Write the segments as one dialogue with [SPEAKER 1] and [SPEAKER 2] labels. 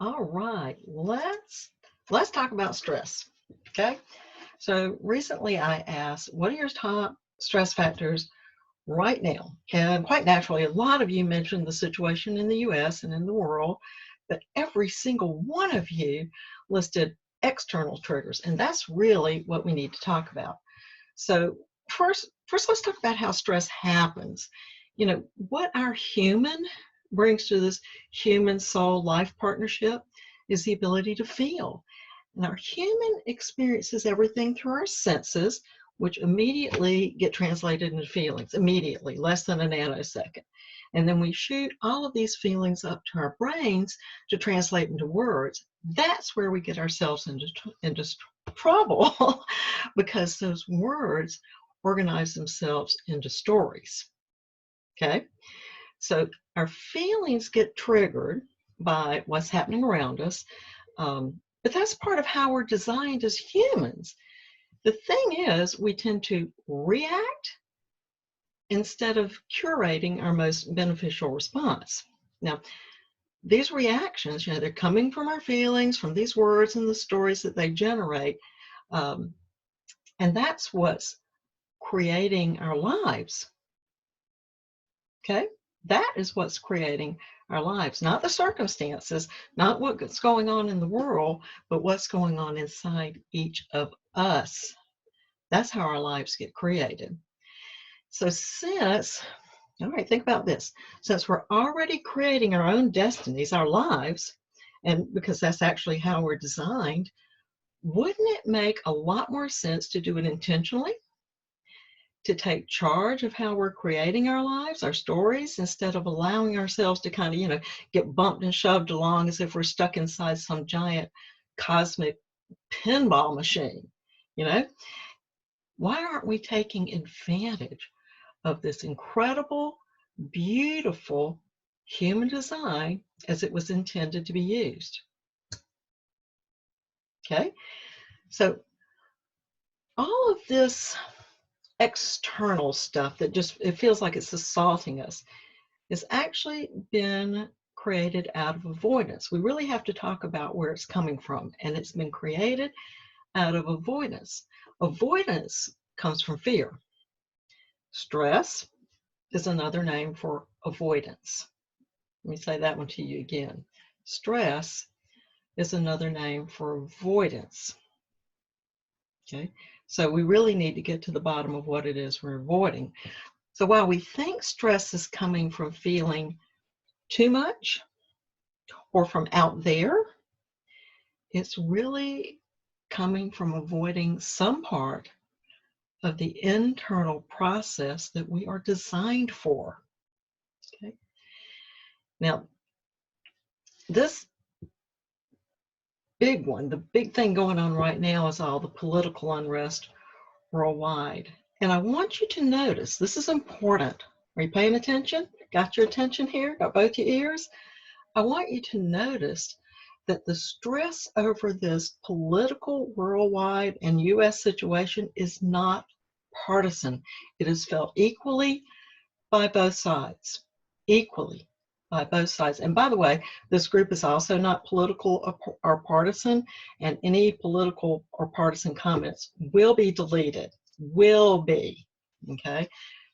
[SPEAKER 1] All right, let's talk about stress. Okay. So recently I asked, what are your top stress factors right now? And quite naturally, a lot of you mentioned the situation in the US and in the world, but every single one of you listed external triggers, and that's really what we need to talk about. So first let's talk about how stress happens. You know, what our human brings to this human soul life partnership is the ability to feel. And our human experiences everything through our senses, which immediately get translated into feelings, immediately, less than a nanosecond. And then we shoot all of these feelings up to our brains to translate into words. That's where we get ourselves into trouble because those words organize themselves into stories. Okay? So our feelings get triggered by what's happening around us. But that's part of how we're designed as humans. The thing is, we tend to react instead of curating our most beneficial response. Now, these reactions, they're coming from our feelings, from these words and the stories that they generate. And that's what's creating our lives. Okay? That is what's creating our lives, not the circumstances, not what's going on in the world, but what's going on inside each of us. That's how our lives get created. So all right, think about this. Since we're already creating our own destinies, our lives, and because that's actually how we're designed, wouldn't it make a lot more sense to do it intentionally? To take charge of how we're creating our lives, our stories, instead of allowing ourselves to kind of, get bumped and shoved along as if we're stuck inside some giant cosmic pinball machine, you know? Why aren't we taking advantage of this incredible, beautiful human design as it was intended to be used? Okay, so all of this external stuff that just, it feels like it's assaulting us, has actually been created out of avoidance. We really have to talk about where it's coming from, and it's been created out of avoidance. Avoidance comes from fear. Stress is another name for avoidance. Let me say that one to you again. Stress is another name for avoidance. Okay, so we really need to get to the bottom of what it is we're avoiding. So while we think stress is coming from feeling too much or from out there, it's really coming from avoiding some part of the internal process that we are designed for. Okay. Now, this big one, the big thing going on right now is all the political unrest worldwide. And I want you to notice, this is important. Are you paying attention? Got your attention here? Got both your ears? I want you to notice that the stress over this political, worldwide, and US situation is not partisan. It is felt equally by both sides. Equally by both sides. And by the way, this group is also not political or partisan, and any political or partisan comments will be deleted. Will be. Okay?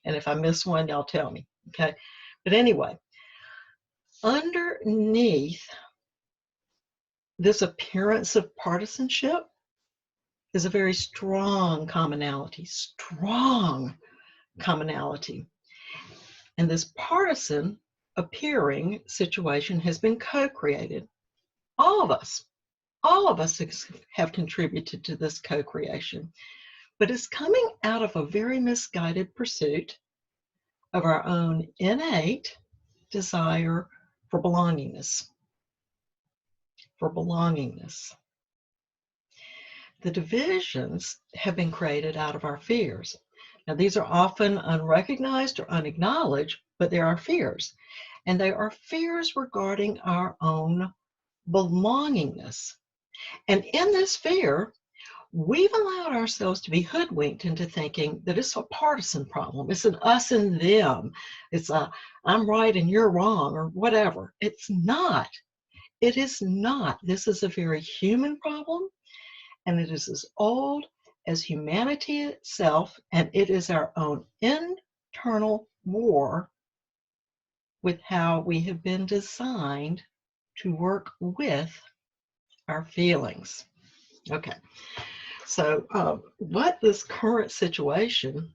[SPEAKER 1] And if I miss one, y'all tell me. Okay? But anyway, underneath this appearance of partisanship is a very strong commonality. And this partisan appearing situation has been co-created. All of us have contributed to this co-creation, but it's coming out of a very misguided pursuit of our own innate desire for belongingness. The divisions have been created out of our fears. Now, these are often unrecognized or unacknowledged, but they are fears. And they are fears regarding our own belongingness. And in this fear, we've allowed ourselves to be hoodwinked into thinking that it's a partisan problem. It's an us and them. It's a I'm right and you're wrong or whatever. It's not. It is not. This is a very human problem, and it is as old as humanity itself, and it is our own internal war with how we have been designed to work with our feelings. Okay, so what this current situation,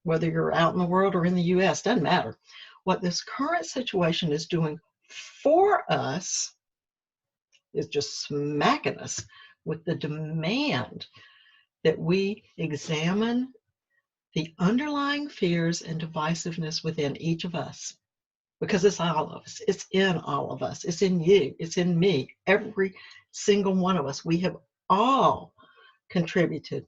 [SPEAKER 1] whether you're out in the world or in the US, doesn't matter. What this current situation is doing for us is just smacking us with the demand that we examine the underlying fears and divisiveness within each of us. Because it's all of us. It's in all of us. It's in you. It's in me. Every single one of us. We have all contributed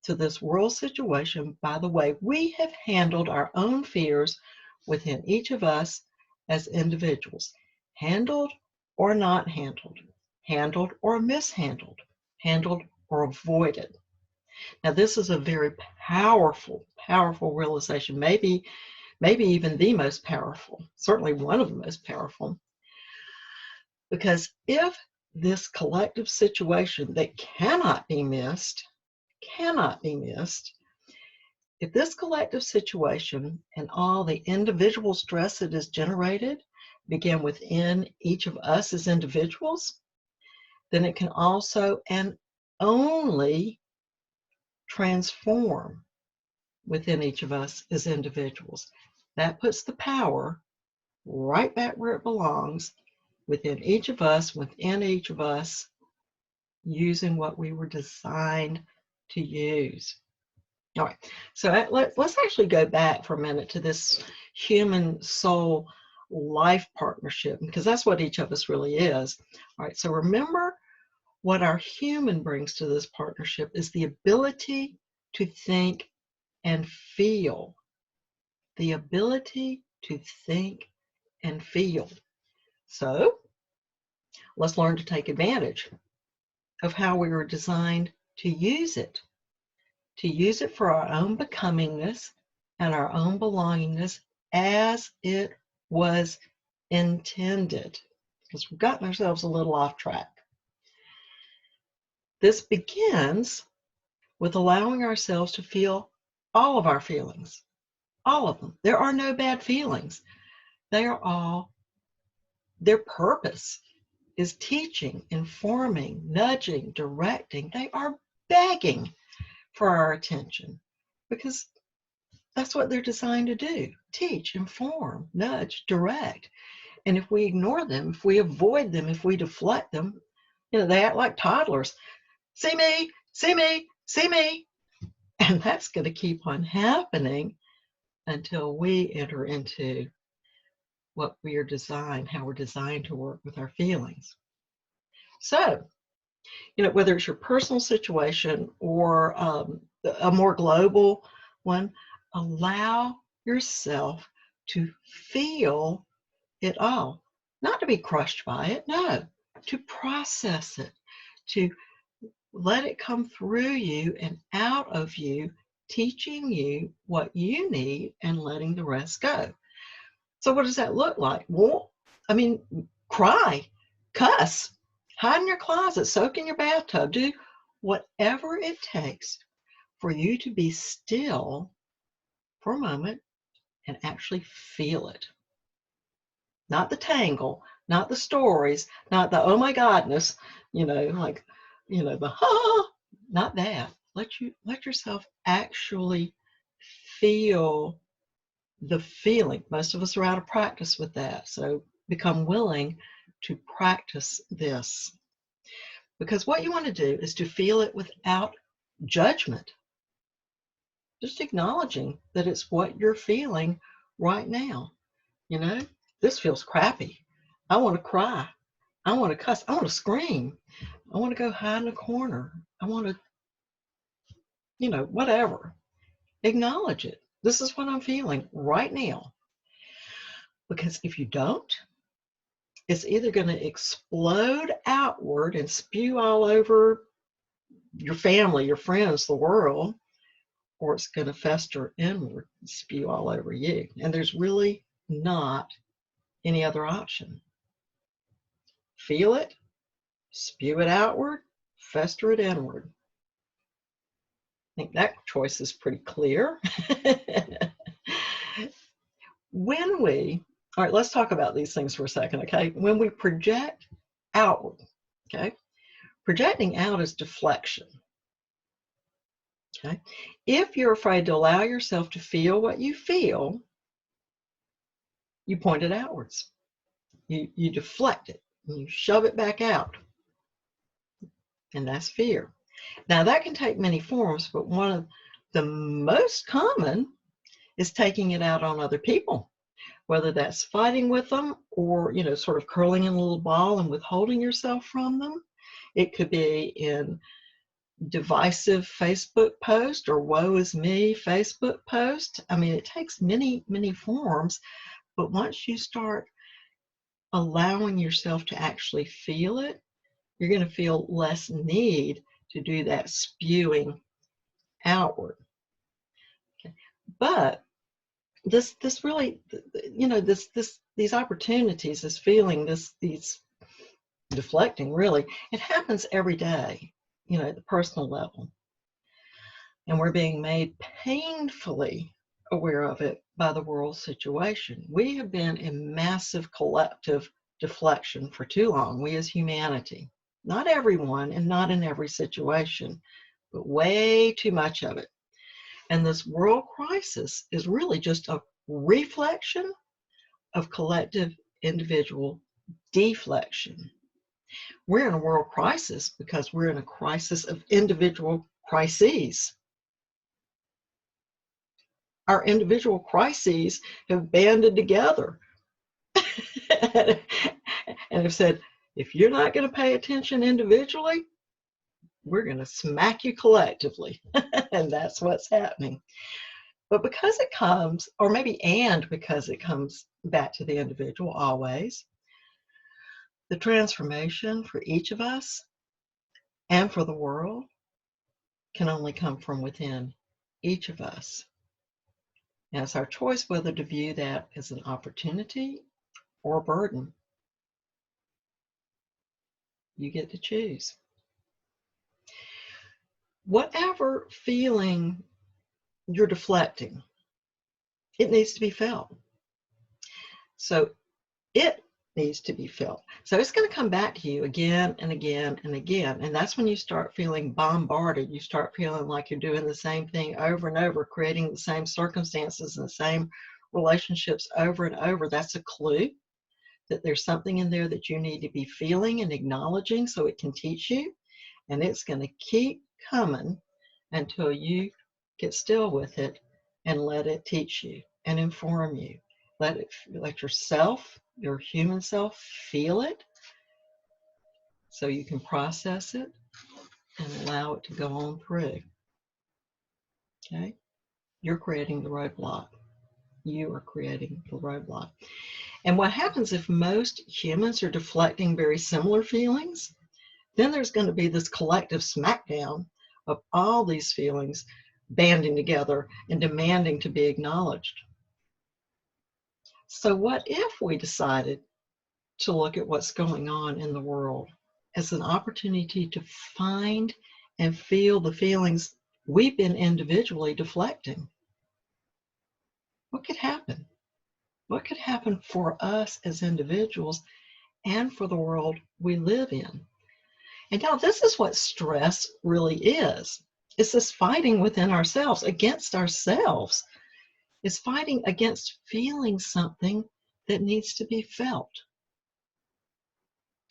[SPEAKER 1] to this world situation by the way we have handled our own fears within each of us as individuals. Handled or not handled. Handled or mishandled. Handled or avoided. Now, this is a very powerful, powerful realization. Maybe even the most powerful, certainly one of the most powerful. Because if this collective situation that cannot be missed, if this collective situation and all the individual stress that is generated begin within each of us as individuals, then it can also and only transform within each of us as individuals. That puts the power right back where it belongs, within each of us, using what we were designed to use. All right, so let's actually go back for a minute to this human soul life partnership, because that's what each of us really is. All right, so remember what our human brings to this partnership is the ability to think and feel. The ability to think and feel. So let's learn to take advantage of how we were designed to use it for our own becomingness and our own belongingness as it was intended, because we've gotten ourselves a little off track. This begins with allowing ourselves to feel all of our feelings, all of them. There are no bad feelings. They are all, their purpose is teaching, informing, nudging, directing. They are begging for our attention because that's what they're designed to do. Teach, inform, nudge, direct. And if we ignore them, if we avoid them, if we deflect them, they act like toddlers. See me, see me, see me. And that's going to keep on happening until we enter into what we are designed, how we're designed to work with our feelings. So, whether it's your personal situation or a more global one, allow yourself to feel it all. Not to be crushed by it, no, to process it, to let it come through you and out of you, teaching you what you need and letting the rest go. So what does that look like? Well, cry, cuss, hide in your closet, soak in your bathtub, do whatever it takes for you to be still for a moment and actually feel it. Not the tangle, not the stories, not the oh my godness, the not that. Let yourself actually feel the feeling. Most of us are out of practice with that. So become willing to practice this. Because what you want to do is to feel it without judgment. Just acknowledging that it's what you're feeling right now. This feels crappy. I want to cry. I want to cuss. I want to scream. I want to go hide in a corner. I want to, whatever. Acknowledge it. This is what I'm feeling right now. Because if you don't, it's either going to explode outward and spew all over your family, your friends, the world, or it's going to fester inward and spew all over you. And there's really not any other option. feel it, spew it outward, fester it inward. I think that choice is pretty clear. All right, let's talk about these things for a second, okay? When we project outward, okay? Projecting out is deflection, okay? If you're afraid to allow yourself to feel what you feel, you point it outwards. You deflect it, and you shove it back out, and that's fear. Now, that can take many forms, but one of the most common is taking it out on other people, whether that's fighting with them or, sort of curling in a little ball and withholding yourself from them. It could be in divisive Facebook post or woe is me Facebook post. I mean, it takes many, many forms, but once you start allowing yourself to actually feel it, you're going to feel less need to do that spewing outward. Okay. But this really, these opportunities, this feeling, these deflecting, really, it happens every day, at the personal level. And we're being made painfully aware of it by the world situation. We have been in massive collective deflection for too long, we as humanity. Not everyone and not in every situation, but way too much of it. And this world crisis is really just a reflection of collective individual deflection. We're in a world crisis because we're in a crisis of individual crises. Our individual crises have banded together and have said, if you're not going to pay attention individually, we're going to smack you collectively. And that's what's happening. But because it comes, or maybe because it comes back to the individual always, the transformation for each of us and for the world can only come from within each of us. And it's our choice whether to view that as an opportunity or a burden. You get to choose. Whatever feeling you're deflecting, it needs to be felt. So it needs to be felt. So it's going to come back to you again and again and again. And that's when you start feeling bombarded. You start feeling like you're doing the same thing over and over, creating the same circumstances and the same relationships over and over. That's a clue that there's something in there that you need to be feeling and acknowledging so it can teach you. And it's going to keep coming until you get still with it and let it teach you and inform you. Let yourself, your human self, feel it so you can process it and allow it to go on through. Okay? You're creating the roadblock. You are creating the roadblock. And what happens if most humans are deflecting very similar feelings? Then there's going to be this collective smackdown of all these feelings banding together and demanding to be acknowledged. So what if we decided to look at what's going on in the world as an opportunity to find and feel the feelings we've been individually deflecting? What could happen? What could happen for us as individuals and for the world we live in? And now this is what stress really is. It's this fighting within ourselves, against ourselves. It's fighting against feeling something that needs to be felt.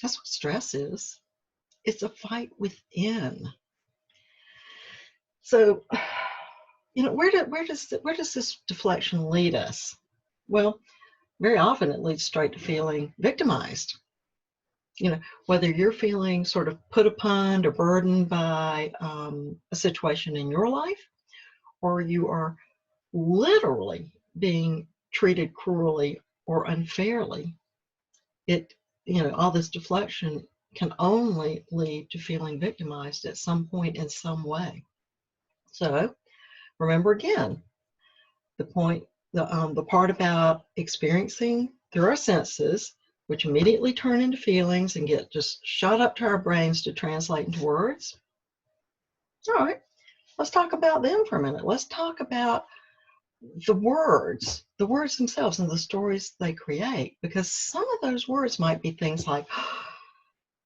[SPEAKER 1] That's what stress is. It's a fight within. So, where does this deflection lead us? Well, very often it leads straight to feeling victimized. Whether you're feeling sort of put upon or burdened by a situation in your life, or you are literally being treated cruelly or unfairly, all this deflection can only lead to feeling victimized at some point in some way. So remember again, the part about experiencing through our senses which immediately turn into feelings and get just shot up to our brains to translate into words. All right, let's talk about them for a minute. Let's talk about the words themselves and the stories they create, because some of those words might be things like,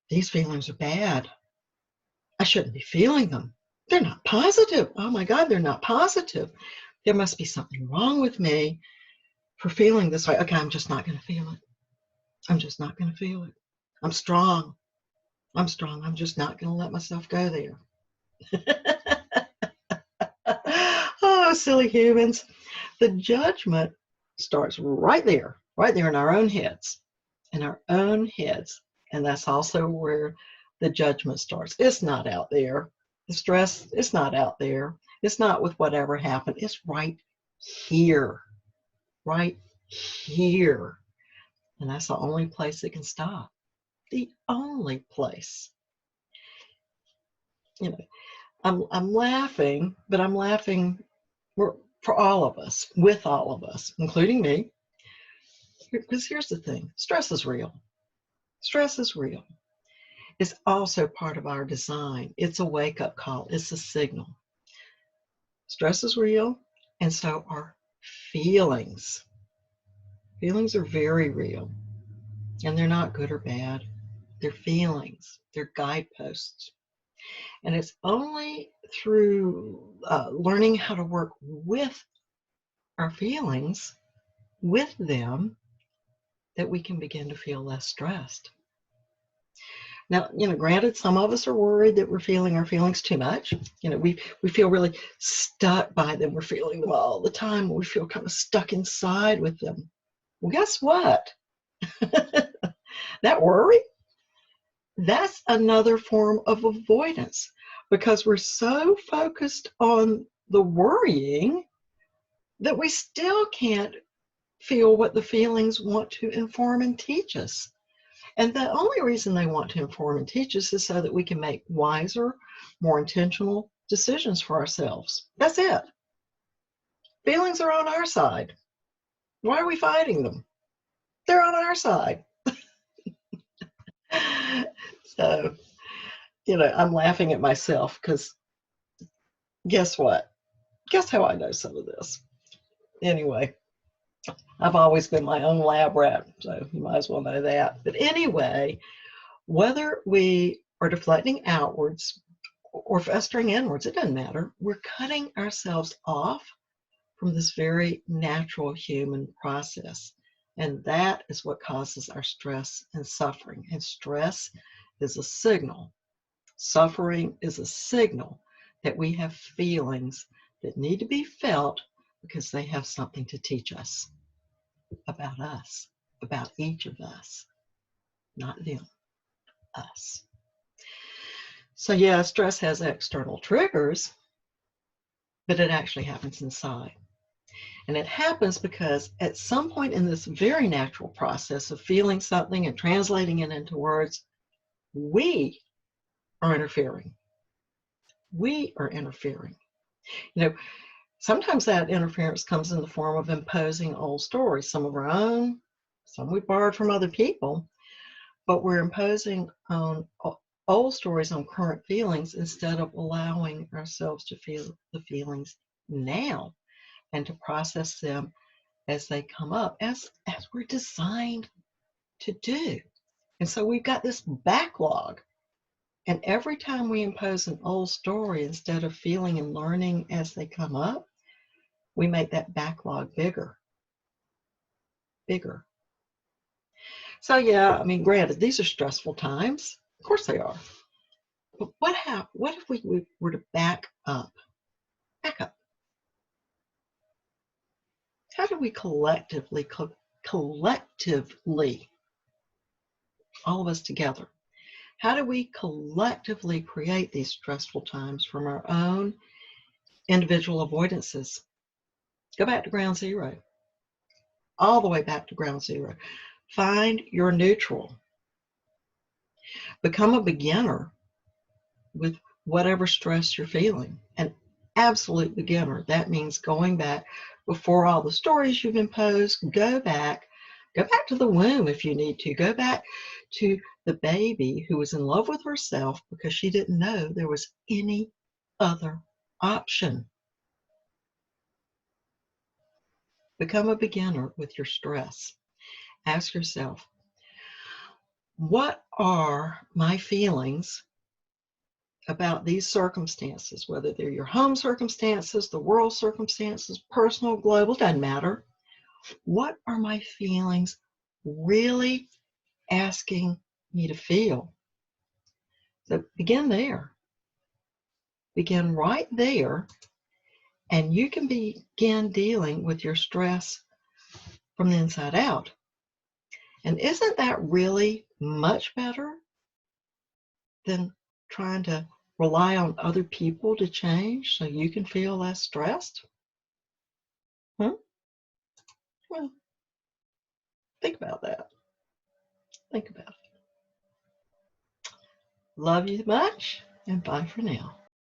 [SPEAKER 1] these feelings are bad. I shouldn't be feeling them. They're not positive. Oh my God, they're not positive. There must be something wrong with me for feeling this way. Okay, I'm just not going to feel it. I'm just not going to feel it. I'm strong. I'm strong. I'm just not going to let myself go there. Oh, silly humans. The judgment starts right there in our own heads, And that's also where the judgment starts. It's not out there. The stress, it's not out there. It's not with whatever happened. It's right here, right here. And that's the only place it can stop. The only place. You know, I'm laughing, but I'm laughing for all of us, with all of us, including me. Because here's the thing, stress is real. Stress is real. It's also part of our design. It's a wake-up call. It's a signal. Stress is real, and so are feelings. Feelings are very real, and they're not good or bad. They're feelings. They're guideposts. And it's only through learning how to work with our feelings, with them, that we can begin to feel less stressed. Now, granted, some of us are worried that we're feeling our feelings too much. We feel really stuck by them. We're feeling them all the time. We feel kind of stuck inside with them. Well, guess what? That worry, that's another form of avoidance, because we're so focused on the worrying that we still can't feel what the feelings want to inform and teach us. And the only reason they want to inform and teach us is so that we can make wiser, more intentional decisions for ourselves. That's it. Feelings are on our side. Why are we fighting them? They're on our side. So, I'm laughing at myself because guess what? Guess how I know some of this? Anyway, I've always been my own lab rat, so you might as well know that. But anyway, whether we are deflecting outwards or festering inwards, it doesn't matter. We're cutting ourselves off from this very natural human process. And that is what causes our stress and suffering. And stress is a signal. Suffering is a signal that we have feelings that need to be felt because they have something to teach us, about each of us, not them, us. So yeah, stress has external triggers, but it actually happens inside. And it happens because at some point in this very natural process of feeling something and translating it into words, we are interfering. We are interfering. Sometimes that interference comes in the form of imposing old stories, some of our own, some we borrowed from other people, but we're imposing on old stories on current feelings instead of allowing ourselves to feel the feelings now and to process them as they come up, as we're designed to do. And so we've got this backlog. And every time we impose an old story instead of feeling and learning as they come up, we make that backlog bigger. So yeah, granted, these are stressful times. Of course they are. But what if we were to back up? How do we collectively, all of us together, how do we collectively create these stressful times from our own individual avoidances? Go back to ground zero. All the way back to ground zero. Find your neutral. Become a beginner with whatever stress you're feeling. An absolute beginner. That means going back before all the stories you've imposed. Go back, Go back to the womb if you need to. Go back to the baby who was in love with herself because she didn't know there was any other option. Become a beginner with your stress. Ask yourself, what are my feelings about these circumstances, whether they're your home circumstances, the world circumstances, personal, global, doesn't matter. What are my feelings really asking me to feel? So begin there. Begin right there, and you can begin dealing with your stress from the inside out. And isn't that really much better than trying to rely on other people to change so you can feel less stressed? Well, think about that. Think about it. Love you much, and bye for now.